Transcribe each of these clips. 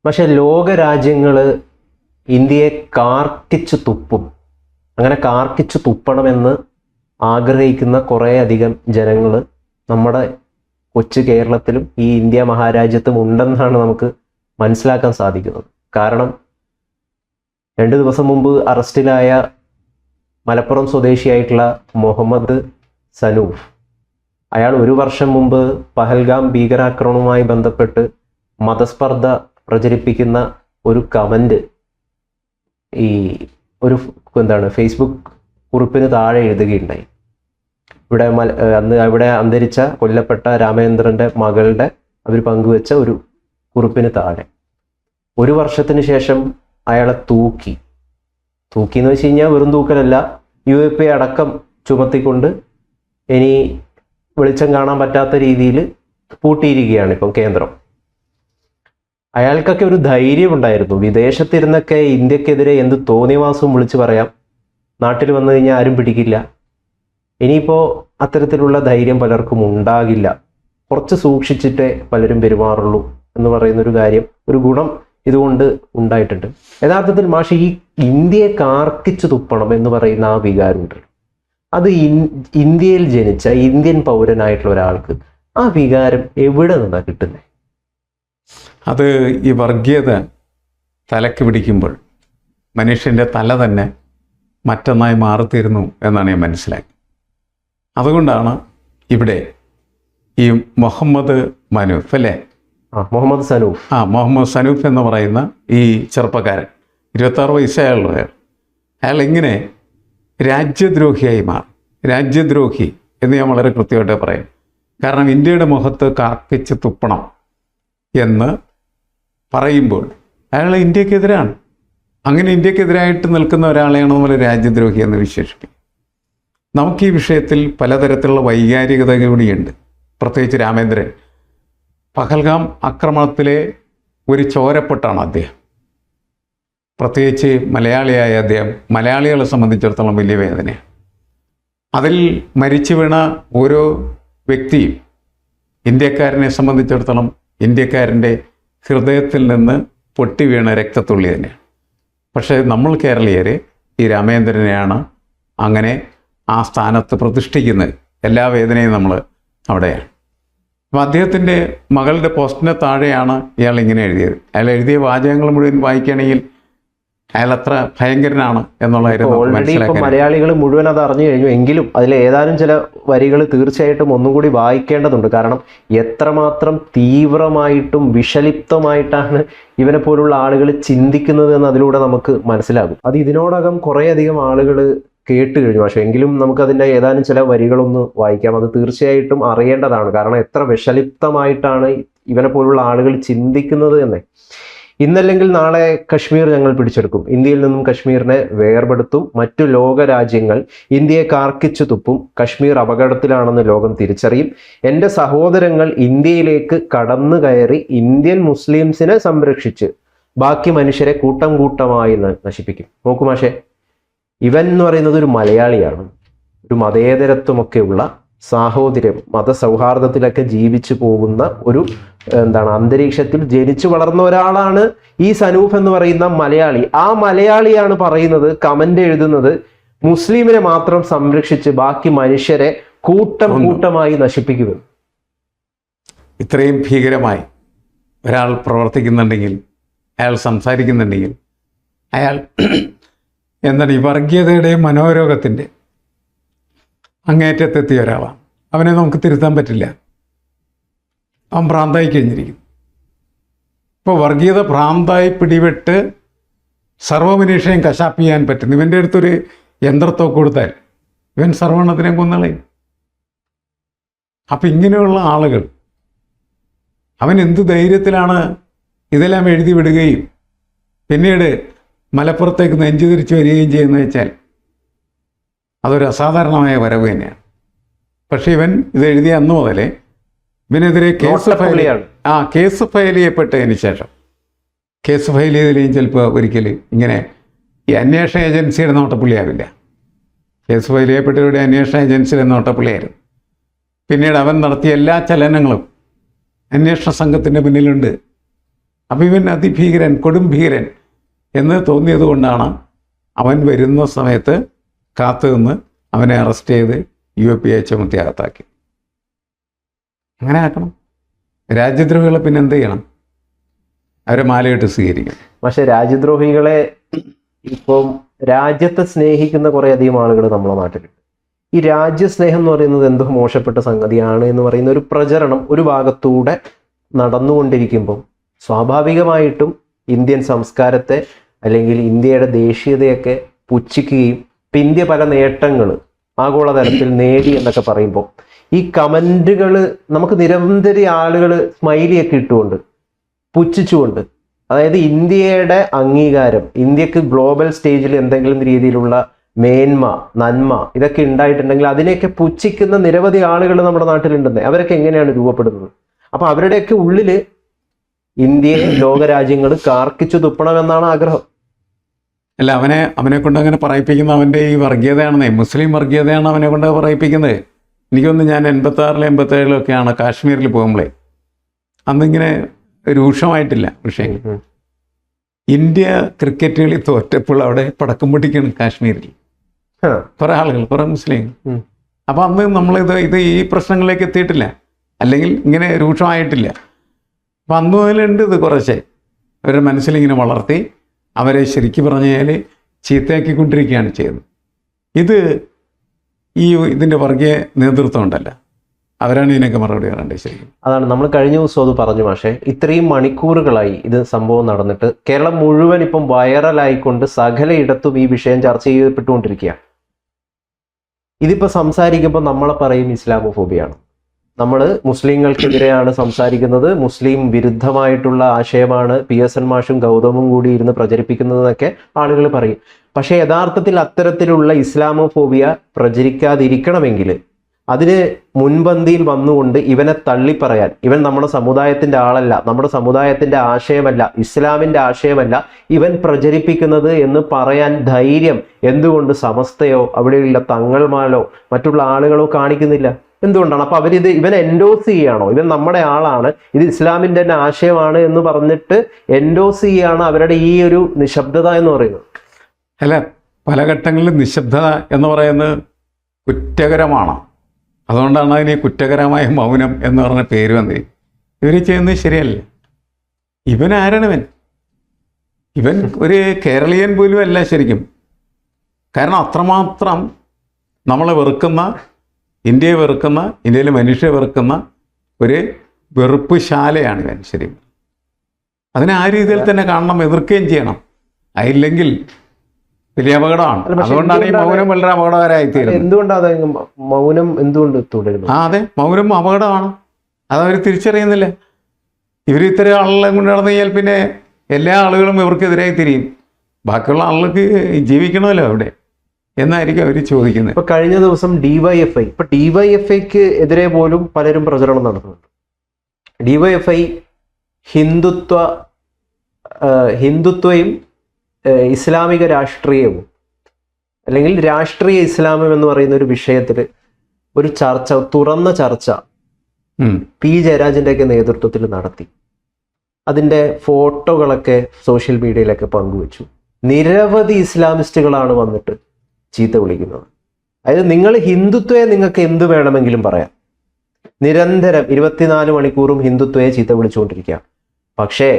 പക്ഷെ ലോക രാജ്യങ്ങൾ ഇന്ത്യയെ കാർക്കിച്ചു തുപ്പും. അങ്ങനെ കാർക്കിച്ചു തുപ്പണമെന്ന് ആഗ്രഹിക്കുന്ന കുറേയധികം ജനങ്ങൾ നമ്മുടെ കൊച്ചു കേരളത്തിലും ഈ ഇന്ത്യ മഹാരാജ്യത്തും ഉണ്ടെന്നാണ് നമുക്ക് മനസ്സിലാക്കാൻ സാധിക്കുന്നത്. കാരണം 2 ദിവസം മുമ്പ് അറസ്റ്റിലായ മലപ്പുറം സ്വദേശിയായിട്ടുള്ള മുഹമ്മദ് സനൂഫ്, അയാൾ 1 വർഷം മുമ്പ് പഹൽഗാം ഭീകരാക്രമണവുമായി ബന്ധപ്പെട്ട് മതസ്പർദ്ധ പ്രചരിപ്പിക്കുന്ന ഒരു കമൻറ്റ് ഈ ഒരു ഫേസ്ബുക്ക് കുറിപ്പിന് താഴെ എഴുതുകയുണ്ടായി. ഇവിടെ അന്തരിച്ച കൊല്ലപ്പെട്ട രാമചന്ദ്രൻ്റെ മകളുടെ അവർ പങ്കുവെച്ച ഒരു കുറിപ്പിന് താഴെ 1 വർഷത്തിന് ശേഷം അയാളെ തൂക്കി എന്ന് വെച്ച് കഴിഞ്ഞാൽ വെറും തൂക്കലല്ല, UAP അടക്കം ചുമത്തിക്കൊണ്ട് ഇനി വെളിച്ചം കാണാൻ പറ്റാത്ത രീതിയിൽ പൂട്ടിയിരിക്കുകയാണ് ഇപ്പം കേന്ദ്രം. അയാൾക്കൊക്കെ ഒരു ധൈര്യം ഉണ്ടായിരുന്നു. വിദേശത്തിരുന്നൊക്കെ ഇന്ത്യക്കെതിരെ എന്ത് തോന്നിവാസവും വിളിച്ചു പറയാം, നാട്ടിൽ വന്നു കഴിഞ്ഞാൽ ആരും പിടിക്കില്ല. ഇനിയിപ്പോൾ അത്തരത്തിലുള്ള ധൈര്യം പലർക്കും ഉണ്ടാകില്ല. കുറച്ച് സൂക്ഷിച്ചിട്ടേ പലരും പെരുമാറുള്ളൂ എന്ന് പറയുന്നൊരു കാര്യം, ഒരു ഗുണം ഇതുകൊണ്ട് ഉണ്ടായിട്ടുണ്ട്. യഥാർത്ഥത്തിൽ മാഷ് ഈ ഇന്ത്യയെ കാർക്കിച്ചു തുപ്പണം എന്ന് പറയുന്ന ആ വികാരമുണ്ട്, അത് ഇന്ത്യയിൽ ജനിച്ച ഇന്ത്യൻ പൗരനായിട്ടുള്ള ഒരാൾക്ക് ആ വികാരം എവിടെ നിന്നാണ് കിട്ടുന്നത്? അത് ഈ വർഗീയത തലക്ക് പിടിക്കുമ്പോൾ മനുഷ്യൻ്റെ തല തന്നെ മറ്റൊന്നായി മാറിത്തീരുന്നു എന്നാണ് ഞാൻ മനസ്സിലാക്കി. അതുകൊണ്ടാണ് ഇവിടെ ഈ മുഹമ്മദ് മനൂഫ് അല്ലേ, മുഹമ്മദ് സനൂഫ് എന്ന് പറയുന്ന ഈ ചെറുപ്പക്കാരൻ 26 വയസ്സായുള്ള അയാൾ എങ്ങനെ രാജ്യദ്രോഹിയായി മാറി. രാജ്യദ്രോഹി എന്ന് ഞാൻ വളരെ കൃത്യമായിട്ട് പറയും. കാരണം ഇന്ത്യയുടെ മുഖത്ത് കാർക്കിച്ച് തുപ്പണം എന്ന് പറയുമ്പോൾ അയാൾ ഇന്ത്യക്കെതിരാണ്. അങ്ങനെ ഇന്ത്യക്കെതിരായിട്ട് നിൽക്കുന്ന ഒരാളെയാണ് നമ്മൾ രാജ്യദ്രോഹി എന്ന് വിശേഷിപ്പിക്കും. നമുക്ക് ഈ വിഷയത്തിൽ പലതരത്തിലുള്ള വൈകാരികത കൂടിയുണ്ട്. പ്രത്യേകിച്ച് രാമേന്ദ്രൻ പഹൽഗാം ആക്രമണത്തിലെ ഒരു ചോരപ്പൊട്ടാണ് അദ്ദേഹം. പ്രത്യേകിച്ച് മലയാളിയായ അദ്ദേഹം മലയാളികളെ സംബന്ധിച്ചിടത്തോളം വലിയ വേദനയാണ്. അതിൽ മരിച്ചു വീണ ഓരോ വ്യക്തിയും ഇന്ത്യക്കാരനെ സംബന്ധിച്ചിടത്തോളം ഇന്ത്യക്കാരൻ്റെ ഹൃദയത്തിൽ നിന്ന് പൊട്ടി വീണ രക്തത്തുള്ളി തന്നെയാണ്. പക്ഷേ നമ്മൾ കേരളീയർ ഈ രാമേന്ദ്രനെയാണ് അങ്ങനെ ആ സ്ഥാനത്ത് പ്രതിഷ്ഠിക്കുന്നത്. എല്ലാ വേദനയും നമ്മൾ അവിടെയാണ്. അപ്പോൾ അദ്ദേഹത്തിൻ്റെ മകളുടെ പോസ്റ്റിന് താഴെയാണ് ഇയാൾ ഇങ്ങനെ എഴുതിയത്. അയാൾ എഴുതിയ വാചകങ്ങൾ മുഴുവൻ വായിക്കുകയാണെങ്കിൽ അയാൾ അത്ര ഭയങ്കരനാണ് എന്നുള്ളതായിരുന്നു. മലയാളികൾ മുഴുവൻ അത് അറിഞ്ഞു കഴിഞ്ഞു. എങ്കിലും അതിൽ ഏതാനും ചില വരികൾ തീർച്ചയായിട്ടും ഒന്നും കൂടി വായിക്കേണ്ടതുണ്ട്. കാരണം എത്രമാത്രം തീവ്രമായിട്ടും വിഷലിപ്തമായിട്ടാണ് ഇവനെ പോലുള്ള ആളുകൾ ചിന്തിക്കുന്നത് എന്ന് അതിലൂടെ നമുക്ക് മനസ്സിലാകും. അത് ഇതിനോടകം കുറേയധികം ആളുകൾ കേട്ട് കഴിഞ്ഞു. പക്ഷേ എങ്കിലും നമുക്കതിൻ്റെ ഏതാനും ചില വരികളൊന്ന് വായിക്കാം. അത് തീർച്ചയായിട്ടും അറിയേണ്ടതാണ്. കാരണം എത്ര വിഷലിപ്തമായിട്ടാണ് ഇവനെ പോലുള്ള ആളുകൾ ചിന്തിക്കുന്നത് എന്ന്. ഇന്നല്ലെങ്കിൽ നാളെ കശ്മീർ ഞങ്ങൾ പിടിച്ചെടുക്കും, ഇന്ത്യയിൽ നിന്നും കശ്മീരിനെ വേർപെടുത്തും, മറ്റു ലോക രാജ്യങ്ങൾ ഇന്ത്യയെ കാർക്കിച്ചു തുപ്പും, കശ്മീർ അപകടത്തിലാണെന്ന് ലോകം തിരിച്ചറിയും, എൻ്റെ സഹോദരങ്ങൾ ഇന്ത്യയിലേക്ക് കടന്നു കയറി ഇന്ത്യൻ മുസ്ലിംസിനെ സംരക്ഷിച്ച് ബാക്കി മനുഷ്യരെ കൂട്ടം കൂട്ടമായി നശിപ്പിക്കും. നോക്കൂ മാഷേ, ഇവൻ എന്ന് പറയുന്നത് ഒരു മലയാളിയാണ്. ഒരു മതേതരത്വമൊക്കെയുള്ള സാഹോദര്യം, മതസൗഹാർദ്ദത്തിലൊക്കെ ജീവിച്ചു പോകുന്ന ഒരു അന്തരീക്ഷത്തിൽ ജനിച്ചു വളർന്ന ഒരാളാണ് ഈ സനൂഫ് എന്ന് പറയുന്ന മലയാളി. ആ മലയാളിയാണ് പറയുന്നത്, കമന്റ് എഴുതുന്നത്, മുസ്ലിമിനെ മാത്രം സംരക്ഷിച്ച് ബാക്കി മനുഷ്യരെ കൂട്ടമായി നശിപ്പിക്കുമെന്ന്. ഇത്രയും ഭീകരമായി ഒരാൾ പ്രവർത്തിക്കുന്നുണ്ടെങ്കിൽ, അയാൾ സംസാരിക്കുന്നുണ്ടെങ്കിൽ, അയാൾ ഈ വർഗീയതയുടെയും മനോരോഗത്തിൻ്റെ അങ്ങേറ്റത്തെത്തിയ ഒരാളാണ്. അവനെ നമുക്ക് തിരുത്താൻ പറ്റില്ല. അവൻ ഭ്രാന്തായി കഴിഞ്ഞിരിക്കുന്നു. ഇപ്പോൾ വർഗീയത ഭ്രാന്തായി പിടിപെട്ട് സർവ്വമനുഷ്യയും കശാപ്പ് ചെയ്യാൻ പറ്റുന്നു. ഇവൻ്റെ അടുത്തൊരു യന്ത്രത്തോക്ക് കൊടുത്താൽ ഇവൻ സർവ്വെണ്ണത്തിനെ കൊന്നളയും. അപ്പം ഇങ്ങനെയുള്ള ആളുകൾ അവൻ എന്ത് ധൈര്യത്തിലാണ് ഇതെല്ലാം എഴുതി വിടുകയും പിന്നീട് മലപ്പുറത്തേക്ക് നെഞ്ചു തിരിച്ചു വരികയും ചെയ്യുന്നത് വെച്ചാൽ അതൊരു അസാധാരണമായ വരവ് തന്നെയാണ്. പക്ഷേ ഇവൻ ഇത് എഴുതിയ അന്ന് മുതലേ ഇവനെതിരെ കേസ് ഫയൽ ചെയ്യപ്പെട്ടതിന് ശേഷം, കേസ് ഫയൽ ചെയ്തതിലേയും ചിലപ്പോൾ ഒരിക്കൽ ഇങ്ങനെ ഈ അന്വേഷണ ഏജൻസിയുടെ നോട്ടപ്പുള്ളിയാവില്ല. കേസ് ഫയൽ ചെയ്യപ്പെട്ടവരുടെ അന്വേഷണ ഏജൻസിയുടെ നോട്ടപ്പുള്ളിയായിരുന്നു. പിന്നീട് അവൻ നടത്തിയ എല്ലാ ചലനങ്ങളും അന്വേഷണ സംഘത്തിൻ്റെ മുന്നിലുണ്ട്. അപ്പം ഇവൻ അതിഭീകരൻ, കൊടും ഭീകരൻ എന്ന് തോന്നിയത് കൊണ്ടാണ് അവൻ വരുന്ന സമയത്ത് കാത്തു നിന്ന് അവനെ അറസ്റ്റ് ചെയ്ത് UAPA ചുമത്തി അകത്താക്കി. അങ്ങനെ ആക്കണം. രാജ്യദ്രോഹികളെ പിന്നെ എന്ത് ചെയ്യണം? അവരെ മാലയിട്ട് സ്വീകരിക്കണം. പക്ഷെ രാജ്യദ്രോഹികളെ ഇപ്പം രാജ്യത്തെ സ്നേഹിക്കുന്ന കുറേ അധികം ആളുകൾ നമ്മുടെ നാട്ടിലുണ്ട്. ഈ രാജ്യസ്നേഹം എന്ന് പറയുന്നത് എന്തോ മോശപ്പെട്ട സംഗതിയാണ് എന്ന് പറയുന്ന ഒരു പ്രചരണം ഒരു ഭാഗത്തൂടെ നടന്നുകൊണ്ടിരിക്കുമ്പോൾ സ്വാഭാവികമായിട്ടും ഇന്ത്യൻ സംസ്കാരത്തെ അല്ലെങ്കിൽ ഇന്ത്യയുടെ ദേശീയതയൊക്കെ പുച്ഛിക്കുകയും ഇന്ത്യ പല നേട്ടങ്ങൾ ആഗോളതലത്തിൽ നേടി എന്നൊക്കെ പറയുമ്പോൾ ഈ കമൻറ്റുകൾ നമുക്ക് നിരവധി ആളുകൾ സ്മൈലിയൊക്കെ ഇട്ടുകൊണ്ട് പുച്ഛിച്ചുകൊണ്ട്, അതായത് ഇന്ത്യയുടെ അംഗീകാരം, ഇന്ത്യക്ക് ഗ്ലോബൽ സ്റ്റേജിൽ എന്തെങ്കിലും രീതിയിലുള്ള മേന്മ, നന്മ ഇതൊക്കെ ഉണ്ടായിട്ടുണ്ടെങ്കിൽ അതിനെയൊക്കെ പുച്ഛിക്കുന്ന നിരവധി ആളുകൾ നമ്മുടെ നാട്ടിലുണ്ടെന്ന്. അവരൊക്കെ എങ്ങനെയാണ് രൂപപ്പെടുന്നത്? അപ്പം അവരുടെയൊക്കെ ഉള്ളിൽ ഇന്ത്യയെ ലോകരാജ്യങ്ങൾ കാർക്കിച്ചു തുപ്പണമെന്നാണ് ആഗ്രഹം. അല്ല, അവനെ കൊണ്ട് അങ്ങനെ പറയിപ്പിക്കുന്ന അവൻ്റെ ഈ വർഗീയതയാണെന്നേ, മുസ്ലിം വർഗീയതയാണ് അവനെ കൊണ്ട് പറയിപ്പിക്കുന്നത്. എനിക്കൊന്ന് ഞാൻ 86 87 കാശ്മീരിൽ പോകുമ്പോഴേ അന്നിങ്ങനെ രൂക്ഷമായിട്ടില്ല വിഷയങ്ങൾ. ഇന്ത്യ ക്രിക്കറ്റ് കളി തോറ്റപ്പോൾ അവിടെ പടക്കം പൊട്ടിക്കണം കാശ്മീരിൽ കുറേ ആളുകൾ, കുറേ മുസ്ലിം. അപ്പം അന്ന് നമ്മളിത് ഈ പ്രശ്നങ്ങളിലേക്ക് എത്തിയിട്ടില്ല, അല്ലെങ്കിൽ ഇങ്ങനെ രൂക്ഷമായിട്ടില്ല. അപ്പം അന്ന് മുതലുണ്ട് ഇത് കുറച്ചേ അവരുടെ മനസ്സിലിങ്ങനെ വളർത്തി അവരെ ശരിക്കും പറഞ്ഞു കഴിഞ്ഞാൽ ചീത്തയാക്കിക്കൊണ്ടിരിക്കുകയാണ് ചെയ്യുന്നത്. ഇതിൻ്റെ വർഗീയ നേതൃത്വം ഉണ്ടല്ലോ, അവരാണ് ഇതിനൊക്കെ മറുപടി പറയേണ്ടത്. ശരിക്കും അതാണ് നമ്മൾ കഴിഞ്ഞ ദിവസം അത് പറഞ്ഞു. പക്ഷേ ഇത്രയും മണിക്കൂറുകളായി ഇത് സംഭവം നടന്നിട്ട് കേരളം മുഴുവൻ ഇപ്പം വൈറലായിക്കൊണ്ട് സകലയിടത്തും ഈ വിഷയം ചർച്ച ചെയ്യപ്പെട്ടുകൊണ്ടിരിക്കുകയാണ്. ഇതിപ്പോൾ സംസാരിക്കുമ്പോൾ നമ്മളെ പറയും ഇസ്ലാമോഫോബിയാണ്, നമ്മൾ മുസ്ലിങ്ങൾക്കെതിരെയാണ് സംസാരിക്കുന്നത്, മുസ്ലിം വിരുദ്ധമായിട്ടുള്ള ആശയമാണ് PSN മാഷും ഗൗതമും കൂടി ഇരുന്ന് പ്രചരിപ്പിക്കുന്നതെന്നൊക്കെ ആളുകൾ പറയും. പക്ഷേ യഥാർത്ഥത്തിൽ അത്തരത്തിലുള്ള ഇസ്ലാമോഫോബിയ പ്രചരിക്കാതിരിക്കണമെങ്കിൽ അതിന് മുൻപന്തിയിൽ വന്നുകൊണ്ട് ഇവനെ തള്ളിപ്പറയാൻ, ഇവൻ നമ്മുടെ സമുദായത്തിൻ്റെ ആളല്ല, നമ്മുടെ സമുദായത്തിൻ്റെ ആശയമല്ല, ഇസ്ലാമിൻ്റെ ആശയമല്ല ഇവൻ പ്രചരിപ്പിക്കുന്നത് എന്ന് പറയാൻ ധൈര്യം എന്തുകൊണ്ട് സമസ്തയോ അവിടെയുള്ള തങ്ങൾമാരോ മറ്റുള്ള ആളുകളോ കാണിക്കുന്നില്ല? എന്തുകൊണ്ടാണ്? അപ്പൊ ഇവൻ എൻഡോസ് ചെയ്യുകയാണോ? ഇവൻ നമ്മുടെ ആളാണ്, ഇത് ഇസ്ലാമിൻ്റെ തന്നെ ആശയമാണ് എന്ന് പറഞ്ഞിട്ട് എൻഡോസ് ചെയ്യുകയാണ് അവരുടെ ഈ ഒരു നിശബ്ദത എന്ന് പറയുന്നത്. അല്ല, പല ഘട്ടങ്ങളിലും നിശബ്ദത എന്ന് പറയുന്നത് കുറ്റകരമാണ്. അതുകൊണ്ടാണ് അതിന് കുറ്റകരമായ മൗനം എന്ന് പറഞ്ഞ പേര് വന്നത്. ഇവർ ചെയ്യുന്നത് ശരിയല്ല. ഇവൻ ആരാണ്? ഇവൻ ഒരു കേരളീയൻ പോലും അല്ല ശരിക്കും. കാരണം അത്രമാത്രം നമ്മളെ വെറുക്കുന്ന, ഇന്ത്യയെ വെറുക്കുന്ന, ഇന്ത്യയിലെ മനുഷ്യരെ വെറുക്കുന്ന ഒരു വെറുപ്പ് ശാലയാണ് ഇവൻ ശരിക്കും. അതിനെ ആ രീതിയിൽ തന്നെ കാണണം, എതിർക്കുകയും ചെയ്യണം. അതില്ലെങ്കിൽ വലിയ അപകടമാണ്. അതുകൊണ്ടാണ് ഈ മൗനം വളരെ അപകടകരമായി തീരുന്നത്. എന്തുകൊണ്ടാണ് മൗനം എന്തുകൊണ്ട് തുടരുന്നു? അതെ, മൗനം അപകടമാണ്. അതവർ തിരിച്ചറിയുന്നില്ല. ഇവർ ഇത്തരം ആളുകളെ കൊണ്ട് നടന്നു കഴിഞ്ഞാൽ പിന്നെ എല്ലാ ആളുകളും ഇവർക്കെതിരായി തിരിയും. ബാക്കിയുള്ള ആളുകൾക്ക് ജീവിക്കണമല്ലോ അവിടെ എന്നായിരിക്കും അവർ ചോദിക്കുന്നത്. ഇപ്പൊ കഴിഞ്ഞ ദിവസം DYFIക്ക് എതിരെ പോലും പലരും പ്രചരണം നടത്തുന്നുണ്ട്. DYFI ഹിന്ദുത്വയും ഇസ്ലാമിക രാഷ്ട്രീയവും അല്ലെങ്കിൽ രാഷ്ട്രീയ ഇസ്ലാമം എന്ന് പറയുന്ന ഒരു വിഷയത്തിൽ ഒരു ചർച്ച, തുറന്ന ചർച്ച P ജയരാജൻ്റെയൊക്കെ നേതൃത്വത്തിൽ നടത്തി. അതിൻ്റെ ഫോട്ടോകളൊക്കെ സോഷ്യൽ മീഡിയയിലൊക്കെ പങ്കുവച്ചു. നിരവധി ഇസ്ലാമിസ്റ്റുകളാണ് വന്നിട്ട് ചീത്ത വിളിക്കുന്നത്. അതായത് നിങ്ങൾ ഹിന്ദുത്വയെ നിങ്ങൾക്ക് എന്ത് വേണമെങ്കിലും പറയാം, നിരന്തരം 24 മണിക്കൂറും ഹിന്ദുത്വയെ ചീത്ത വിളിച്ചുകൊണ്ടിരിക്കുക. പക്ഷേ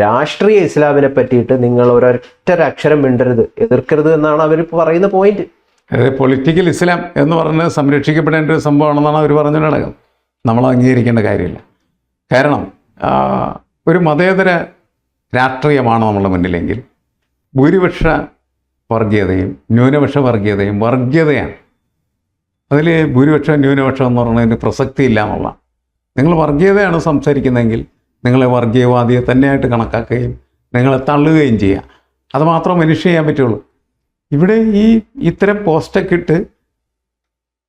രാഷ്ട്രീയ ഇസ്ലാമിനെ പറ്റിയിട്ട് നിങ്ങൾ ഒരൊറ്റൊരക്ഷരം മിണ്ടരുത്, എതിർക്കരുത് എന്നാണ് അവർ പറയുന്ന പോയിന്റ്. അതായത് പൊളിറ്റിക്കൽ ഇസ്ലാം എന്ന് പറഞ്ഞ് സംരക്ഷിക്കപ്പെടേണ്ട ഒരു സംഭവമാണെന്നാണ് അവർ പറഞ്ഞിട്ടുണ്ടാകും. നമ്മൾ അംഗീകരിക്കേണ്ട കാര്യമില്ല. കാരണം ഒരു മതേതര രാഷ്ട്രീയമാണ് നമ്മുടെ മുന്നിലെങ്കിൽ ഭൂരിപക്ഷ വർഗീയതയും ന്യൂനപക്ഷ വർഗീയതയും വർഗീയതയാണ്. അതിൽ ഭൂരിപക്ഷം ന്യൂനപക്ഷം എന്ന് പറയുന്നതിന് പ്രസക്തിയില്ല എന്നുള്ള. നിങ്ങൾ വർഗീയതയാണ് സംസാരിക്കുന്നതെങ്കിൽ നിങ്ങളെ വർഗീയവാദിയെ തന്നെയായിട്ട് കണക്കാക്കുകയും നിങ്ങളെ തള്ളുകയും ചെയ്യുക. അത് മാത്രം മനുഷ്യ ചെയ്യാൻ പറ്റുള്ളൂ. ഇവിടെ ഇത്തരം പോസ്റ്റൊക്കെ ഇട്ട്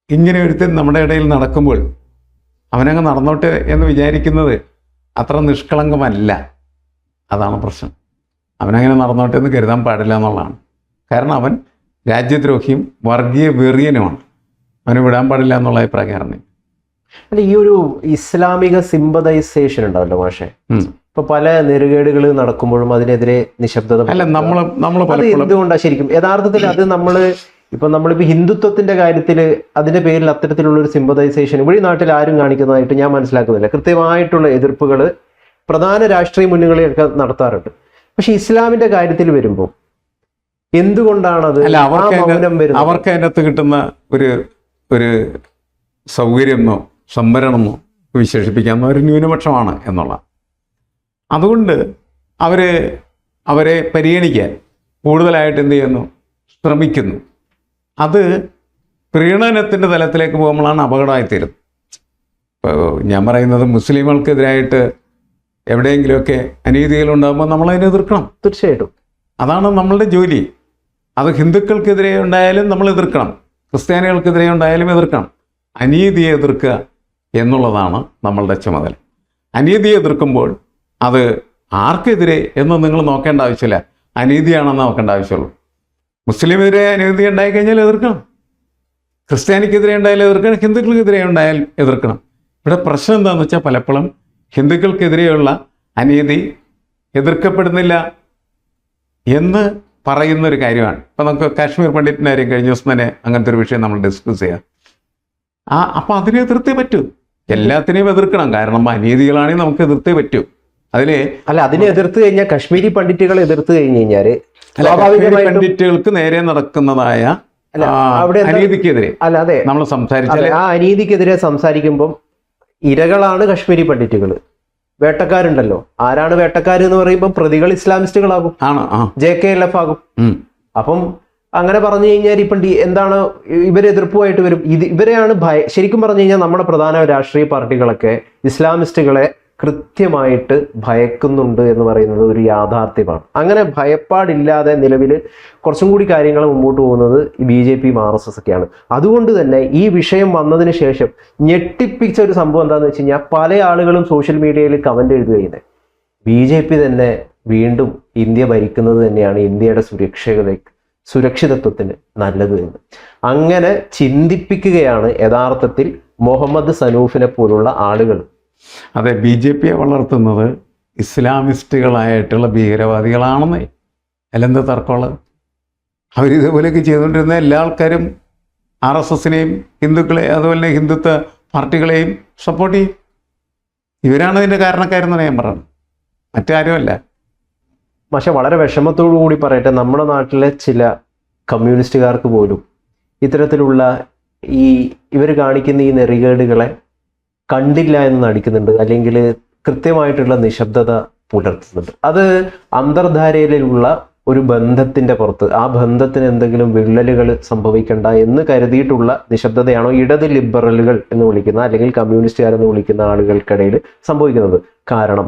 ഇങ്ങനെ ഒരുത്തൻ നമ്മുടെ ഇടയിൽ നടക്കുമ്പോൾ അവനങ്ങ് നടന്നോട്ടെ എന്ന് വിചാരിക്കുന്നത് അത്ര നിഷ്കളങ്കമല്ല. അതാണ് പ്രശ്നം. അവനങ്ങനെ നടന്നോട്ടെ എന്ന് കരുതാൻ പാടില്ല എന്നുള്ളതാണ്. കാരണം അവൻ രാജ്യദ്രോഹിയും വർഗീയ വെറിയനുമാണ്. അവന് വിടാൻ പാടില്ല എന്നുള്ള അഭിപ്രായക്കാരനെ. അല്ല, ഈ ഒരു ഇസ്ലാമിക സിമ്പതൈസേഷൻ ഉണ്ടാവല്ലോ മാഷെ, ഇപ്പൊ പല നെറുകേടുകൾ നടക്കുമ്പോഴും അതിനെതിരെ നിശബ്ദത അല്ല, നമ്മൾ അത് പലപ്പോഴും എന്തുകൊണ്ടാണ് ശരിക്കും യഥാർത്ഥത്തിൽ അത് നമ്മളിപ്പോ ഹിന്ദുത്വത്തിന്റെ കാര്യത്തിൽ അതിന്റെ പേരിൽ അത്തരത്തിലുള്ള ഒരു സിമ്പതൈസേഷൻ ഇവിടെ ഈ നാട്ടിൽ ആരും കാണിക്കുന്നതായിട്ട് ഞാൻ മനസ്സിലാക്കുന്നില്ല. കൃത്യമായിട്ടുള്ള എതിർപ്പുകൾ പ്രധാന രാഷ്ട്രീയ മുന്നണികളെയൊക്കെ നടത്താറുണ്ട്. പക്ഷെ ഇസ്ലാമിന്റെ കാര്യത്തിൽ വരുമ്പോൾ എന്തുകൊണ്ടാണത് അല്ല, മൗനം വരുന്നത്? അവർക്ക് അതിനകത്ത് കിട്ടുന്ന ഒരു സൗകര്യമെന്നോ സംവരണമെന്നോ വിശേഷിപ്പിക്കാവുന്ന ഒരു ന്യൂനപക്ഷമാണ് എന്നുള്ള, അതുകൊണ്ട് അവരെ പരിഗണിക്കാൻ കൂടുതലായിട്ട് എന്ത് ചെയ്യുന്നു, ശ്രമിക്കുന്നു. അത് പ്രീണനത്തിൻ്റെ തലത്തിലേക്ക് പോകുമ്പോഴാണ് അപകടമായിത്തീരുന്നത്. ഇപ്പോൾ ഞാൻ പറയുന്നത് മുസ്ലിങ്ങൾക്കെതിരായിട്ട് എവിടെയെങ്കിലുമൊക്കെ അനീതികളുണ്ടാകുമ്പോൾ നമ്മളതിനെ എതിർക്കണം. തീർച്ചയായിട്ടും അതാണ് നമ്മളുടെ ജോലി. അത് ഹിന്ദുക്കൾക്കെതിരെ ഉണ്ടായാലും നമ്മൾ എതിർക്കണം, ക്രിസ്ത്യാനികൾക്കെതിരെ ഉണ്ടായാലും എതിർക്കണം. അനീതിയെ എതിർക്കുക എന്നുള്ളതാണ് നമ്മളുടെ ചുമതല. അനീതിയെ എതിർക്കുമ്പോൾ അത് ആർക്കെതിരെ എന്ന് നിങ്ങൾ നോക്കേണ്ട ആവശ്യമില്ല, അനീതിയാണെന്ന് നോക്കേണ്ട ആവശ്യമുള്ളൂ. മുസ്ലിമെതിരെ അനീതി ഉണ്ടായിക്കഴിഞ്ഞാൽ എതിർക്കണം, ക്രിസ്ത്യാനിക്കെതിരെ ഉണ്ടായാലും എതിർക്കണം, ഹിന്ദുക്കൾക്കെതിരെ ഉണ്ടായാലും എതിർക്കണം. ഇവിടെ പ്രശ്നം എന്താണെന്ന് വെച്ചാൽ പലപ്പോഴും ഹിന്ദുക്കൾക്കെതിരെയുള്ള അനീതി എതിർക്കപ്പെടുന്നില്ല എന്ന് പറയുന്നൊരു കാര്യമാണ്. ഇപ്പം നമുക്ക് കാശ്മീർ പണ്ഡിറ്റിൻ്റെ കാര്യം കഴിഞ്ഞ ദിവസം തന്നെ അങ്ങനത്തെ ഒരു വിഷയം നമ്മൾ ഡിസ്കസ് ചെയ്യാം. അപ്പം അതിനെ എതിർത്തേ പറ്റൂ, എല്ലാത്തിനെയും എതിർക്കണം. കാരണം അനീതികളാണെങ്കിൽ നമുക്ക് എതിർത്തേ പറ്റൂ. അതിനെ എതിർത്ത് കഴിഞ്ഞാൽ കാശ്മീരി പണ്ഡിറ്റുകളെ എതിർത്ത് കഴിഞ്ഞ് കഴിഞ്ഞാല് പണ്ഡിറ്റുകൾക്ക് നേരെ നടക്കുന്നതായ അനീതിക്കെതിരെ നമ്മൾ സംസാരിച്ചാൽ ആ അനീതിക്കെതിരെ സംസാരിക്കുമ്പം ഇരകളാണ് കാശ്മീരി പണ്ഡിറ്റുകൾ. വേട്ടക്കാരുണ്ടല്ലോ, ആരാണ് വേട്ടക്കാർ എന്ന് പറയുമ്പോൾ പ്രതികൾ ഇസ്ലാമിസ്റ്റുകളാകും, JKLF ആകും. അപ്പം അങ്ങനെ പറഞ്ഞു കഴിഞ്ഞാൽ ഇപ്പം എന്താണ് ഇവരെ എതിർപ്പുമായിട്ട് വരും. ഇവരെയാണ് ശരിക്കും പറഞ്ഞു കഴിഞ്ഞാൽ നമ്മുടെ പ്രധാന രാഷ്ട്രീയ പാർട്ടികളൊക്കെ ഇസ്ലാമിസ്റ്റുകളെ കൃത്യമായിട്ട് ഭയക്കുന്നുണ്ട് എന്ന് പറയുന്നത് ഒരു യാഥാർത്ഥ്യമാണ്. അങ്ങനെ ഭയപ്പാടില്ലാതെ നിലവിൽ കുറച്ചും കൂടി കാര്യങ്ങൾ മുമ്പോട്ട് പോകുന്നത് ഈ BJP RSS ഒക്കെയാണ്. അതുകൊണ്ട് തന്നെ ഈ വിഷയം വന്നതിന് ശേഷം ഞെട്ടിപ്പിച്ച ഒരു സംഭവം എന്താണെന്ന് വെച്ച് കഴിഞ്ഞാൽ പല ആളുകളും സോഷ്യൽ മീഡിയയിൽ കമന്റ് എഴുതുകയാണ്, BJP തന്നെ വീണ്ടും ഇന്ത്യ ഭരിക്കുന്നത് തന്നെയാണ് ഇന്ത്യയുടെ സുരക്ഷിതത്വത്തിന് നല്ലത് എന്ന് അങ്ങനെ ചിന്തിപ്പിക്കുകയാണ് യഥാർത്ഥത്തിൽ മുഹമ്മദ് സനൂഫിനെ പോലുള്ള ആളുകൾ. അതെ, BJPയെ വളർത്തുന്നത് ഇസ്ലാമിസ്റ്റുകളായിട്ടുള്ള ഭീകരവാദികളാണെന്നേ. അല്ലെന്താ തർക്കമുള്ളത്? അവരിതുപോലെയൊക്കെ ചെയ്തുകൊണ്ടിരുന്ന എല്ലാ ആൾക്കാരും RSSനെയും ഹിന്ദുക്കളെ അതുപോലെ തന്നെ ഹിന്ദുത്വ പാർട്ടികളെയും സപ്പോർട്ട് ചെയ്യും. ഇവരാണ് ഇതിൻ്റെ കാരണക്കാരെന്നാണ് ഞാൻ പറയുന്നത്, മറ്റാരുമല്ല. പക്ഷെ വളരെ വിഷമത്തോടു കൂടി പറയട്ടെ, നമ്മുടെ നാട്ടിലെ ചില കമ്മ്യൂണിസ്റ്റുകാർക്ക് പോലും ഇത്തരത്തിലുള്ള ഇവർ കാണിക്കുന്ന ഈ നെറികേടുകളെ കണ്ടില്ല എന്ന് നടിക്കുന്നുണ്ട്, അല്ലെങ്കിൽ കൃത്യമായിട്ടുള്ള നിശബ്ദത പുലർത്തുന്നുണ്ട്. അത് അന്തർധാരയിലുള്ള ഒരു ബന്ധത്തിന്റെ പുറത്ത് ആ ബന്ധത്തിന് എന്തെങ്കിലും വിള്ളലുകൾ സംഭവിക്കണ്ട എന്ന് കരുതിയിട്ടുള്ള നിശബ്ദതയാണോ ഇടത് ലിബറലുകൾ എന്ന് വിളിക്കുന്ന അല്ലെങ്കിൽ കമ്മ്യൂണിസ്റ്റുകാരെന്ന് വിളിക്കുന്ന ആളുകൾക്കിടയിൽ സംഭവിക്കുന്നത്? കാരണം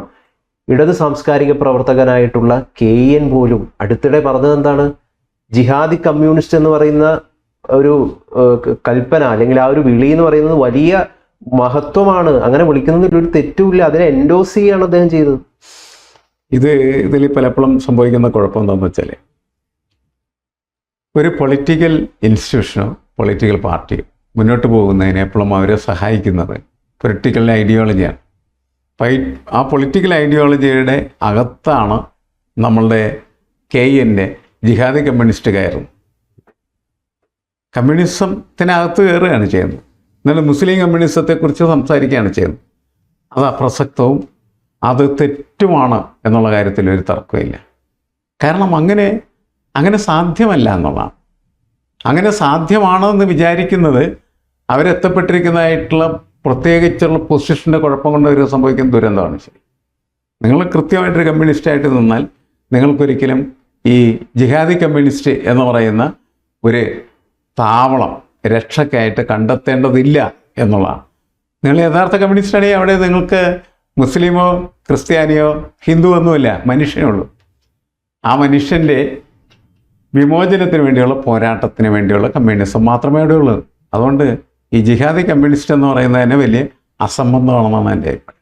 ഇടത് സാംസ്കാരിക പ്രവർത്തകനായിട്ടുള്ള KN പോലും അടുത്തിടെ പറഞ്ഞത് എന്താണ്, ജിഹാദി കമ്മ്യൂണിസ്റ്റ് എന്ന് പറയുന്ന ഒരു കൽപ്പന അല്ലെങ്കിൽ ആ ഒരു വിളി എന്ന് പറയുന്നത് വലിയ മഹത്വമാണ്, അങ്ങനെ വിളിക്കുന്നതിൽ ഒരു തെറ്റുമില്ല, അതിനെ എൻഡോസ് ചെയ്യാണ് അദ്ദേഹം ചെയ്തത്. ഇതിൽ പലപ്പോഴും സംഭവിക്കുന്ന കുഴപ്പം എന്താണെന്ന് വെച്ചാൽ ഒരു പൊളിറ്റിക്കൽ ഇൻസ്റ്റിറ്റ്യൂഷനോ പൊളിറ്റിക്കൽ പാർട്ടിയോ മുന്നോട്ട് പോകുന്നതിന് എപ്പോഴും അവരെ സഹായിക്കുന്നത് പൊളിറ്റിക്കൽ ഐഡിയോളജിയാണ്. ആ പൊളിറ്റിക്കൽ ഐഡിയോളജിയുടെ അകത്താണ് നമ്മളുടെ KNന്റെ ജിഹാദി കമ്മ്യൂണിസ്റ്റ് കയറുന്നത്. കമ്മ്യൂണിസത്തിനകത്ത് കയറുകയാണ് ചെയ്യുന്നത്. എന്നാലും മുസ്ലിം കമ്മ്യൂണിസത്തെക്കുറിച്ച് സംസാരിക്കുകയാണ് ചെയ്യുന്നത്. അത് അപ്രസക്തവും അത് തെറ്റുമാണ് എന്നുള്ള കാര്യത്തിൽ ഒരു തർക്കമില്ല. കാരണം അങ്ങനെ സാധ്യമല്ല എന്നുള്ളതാണ്. അങ്ങനെ സാധ്യമാണെന്ന് വിചാരിക്കുന്നത് അവരെത്തപ്പെട്ടിരിക്കുന്നതായിട്ടുള്ള പ്രത്യേകിച്ചുള്ള പൊസിഷൻ്റെ കുഴപ്പം കൊണ്ട് ഒരു സംഭവിക്കുന്ന ദുരന്തമാണ്. ശരി, നിങ്ങൾ കൃത്യമായിട്ടൊരു കമ്മ്യൂണിസ്റ്റായിട്ട് നിന്നാൽ നിങ്ങൾക്കൊരിക്കലും ഈ ജിഹാദി കമ്മ്യൂണിസ്റ്റ് എന്ന് പറയുന്ന ഒരു താവളം രക്ഷയ്ക്കായിട്ട് കണ്ടെത്തേണ്ടതില്ല എന്നുള്ളതാണ്. നിങ്ങൾ യഥാർത്ഥ കമ്മ്യൂണിസ്റ്റാണെങ്കിൽ അവിടെ നിങ്ങൾക്ക് മുസ്ലിമോ ക്രിസ്ത്യാനിയോ ഹിന്ദു ഒന്നുമില്ല, മനുഷ്യനുള്ളൂ. ആ മനുഷ്യൻ്റെ വിമോചനത്തിന് വേണ്ടിയുള്ള പോരാട്ടത്തിന് വേണ്ടിയുള്ള കമ്മ്യൂണിസം മാത്രമേ അവിടെ ഉള്ളൂ. അതുകൊണ്ട് ഈ ജിഹാദി കമ്മ്യൂണിസ്റ്റ് എന്ന് പറയുന്നതിന് വലിയ അസംബന്ധമാണെന്നാണ് എൻ്റെ അഭിപ്രായം.